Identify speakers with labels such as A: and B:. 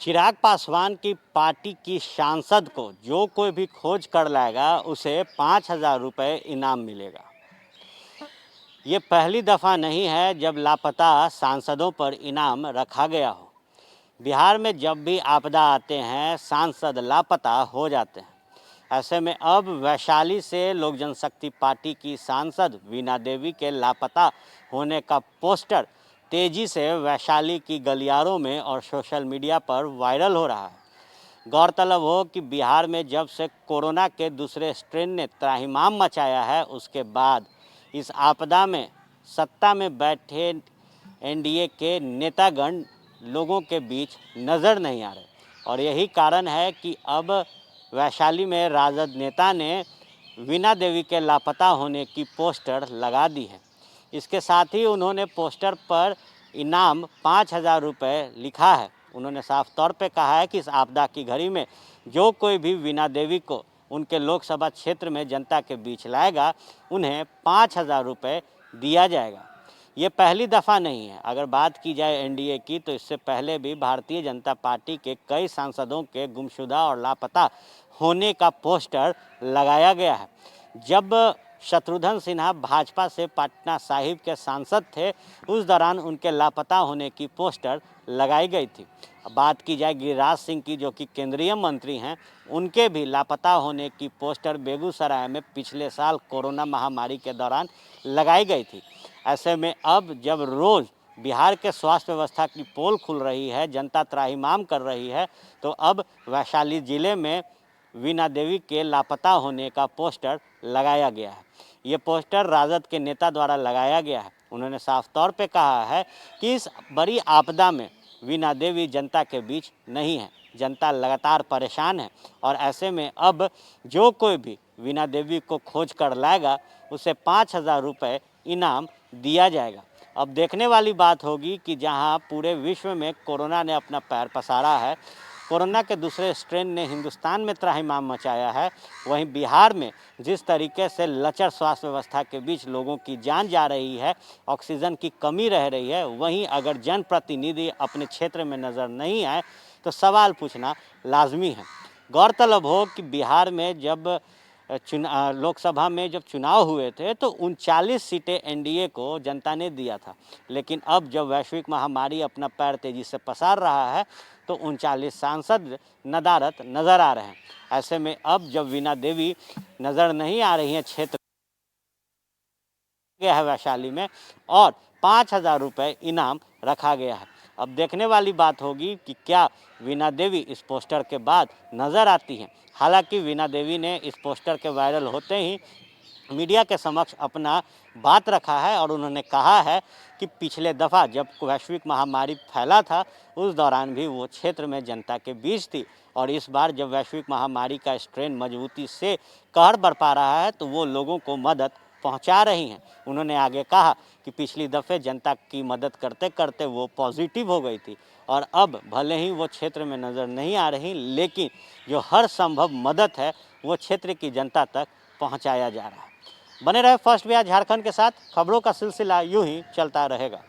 A: चिराग पासवान की पार्टी की सांसद को जो कोई भी खोज कर लाएगा उसे 5,000 रुपये इनाम मिलेगा। ये पहली दफ़ा नहीं है जब लापता सांसदों पर इनाम रखा गया हो। बिहार में जब भी आपदा आते हैं सांसद लापता हो जाते हैं। ऐसे में अब वैशाली से लोक जनशक्ति पार्टी की सांसद वीणा देवी के लापता होने का पोस्टर तेजी से वैशाली की गलियारों में और सोशल मीडिया पर वायरल हो रहा है। गौरतलब हो कि बिहार में जब से कोरोना के दूसरे स्ट्रेन ने त्राहिमाम मचाया है उसके बाद इस आपदा में सत्ता में बैठे एनडीए के नेतागण लोगों के बीच नज़र नहीं आ रहे और यही कारण है कि अब वैशाली में राजद नेता ने वीणा देवी के लापता होने की पोस्टर लगा दी है। इसके साथ ही उन्होंने पोस्टर पर इनाम 5,000 रुपये लिखा है। उन्होंने साफ तौर पे कहा है कि इस आपदा की घड़ी में जो कोई भी वीणा देवी को उनके लोकसभा क्षेत्र में जनता के बीच लाएगा उन्हें 5,000 रुपये दिया जाएगा। ये पहली दफ़ा नहीं है। अगर बात की जाए एनडीए की तो इससे पहले भी भारतीय जनता पार्टी के कई सांसदों के गुमशुदा और लापता होने का पोस्टर लगाया गया है। जब शत्रुघ्न सिन्हा भाजपा से पटना साहिब के सांसद थे उस दौरान उनके लापता होने की पोस्टर लगाई गई थी। बात की जाए गिरिराज सिंह की जो कि केंद्रीय मंत्री हैं, उनके भी लापता होने की पोस्टर बेगूसराय में पिछले साल कोरोना महामारी के दौरान लगाई गई थी। ऐसे में अब जब रोज़ बिहार के स्वास्थ्य व्यवस्था की पोल खुल रही है, जनता त्राहिमाम कर रही है, तो अब वैशाली ज़िले में वीणा देवी के लापता होने का पोस्टर लगाया गया है। ये पोस्टर राजद के नेता द्वारा लगाया गया है। उन्होंने साफ तौर पे कहा है कि इस बड़ी आपदा में वीणा देवी जनता के बीच नहीं है। जनता लगातार परेशान है और ऐसे में अब जो कोई भी वीणा देवी को खोज कर लाएगा उसे 5,000 रुपये इनाम दिया जाएगा। अब देखने वाली बात होगी कि जहां पूरे विश्व में कोरोना ने अपना पैर पसारा है, कोरोना के दूसरे स्ट्रेन ने हिंदुस्तान में त्राहिमाम मचाया है, वहीं बिहार में जिस तरीके से लचर स्वास्थ्य व्यवस्था के बीच लोगों की जान जा रही है, ऑक्सीजन की कमी रह रही है, वहीं अगर जनप्रतिनिधि अपने क्षेत्र में नज़र नहीं आए तो सवाल पूछना लाजमी है। गौरतलब हो कि बिहार में जब लोकसभा में जब चुनाव हुए थे तो 39 सीटें एनडीए को जनता ने दिया था, लेकिन अब जब वैश्विक महामारी अपना पैर तेजी से पसार रहा है तो 39 सांसद नदारद नज़र आ रहे हैं। ऐसे में अब जब वीणा देवी नज़र नहीं आ रही हैं क्षेत्र गया है वैशाली में और 5,000 रुपये इनाम रखा गया है। अब देखने वाली बात होगी कि क्या वीणा देवी इस पोस्टर के बाद नज़र आती हैं। हालांकि वीणा देवी ने इस पोस्टर के वायरल होते ही मीडिया के समक्ष अपना बात रखा है और उन्होंने कहा है कि पिछले दफ़ा जब वैश्विक महामारी फैला था उस दौरान भी वो क्षेत्र में जनता के बीच थी और इस बार जब वैश्विक महामारी का स्ट्रेन मजबूती से कहर बरपा रहा है तो वो लोगों को मदद पहुंचा रही हैं। उन्होंने आगे कहा कि पिछली दफ़े जनता की मदद करते करते वो पॉजिटिव हो गई थी और अब भले ही वो क्षेत्र में नज़र नहीं आ रही, लेकिन जो हर संभव मदद है वो क्षेत्र की जनता तक पहुंचाया जा रहा है। बने रहे फर्स्ट बिहार झारखंड के साथ। खबरों का सिलसिला यूं ही चलता रहेगा।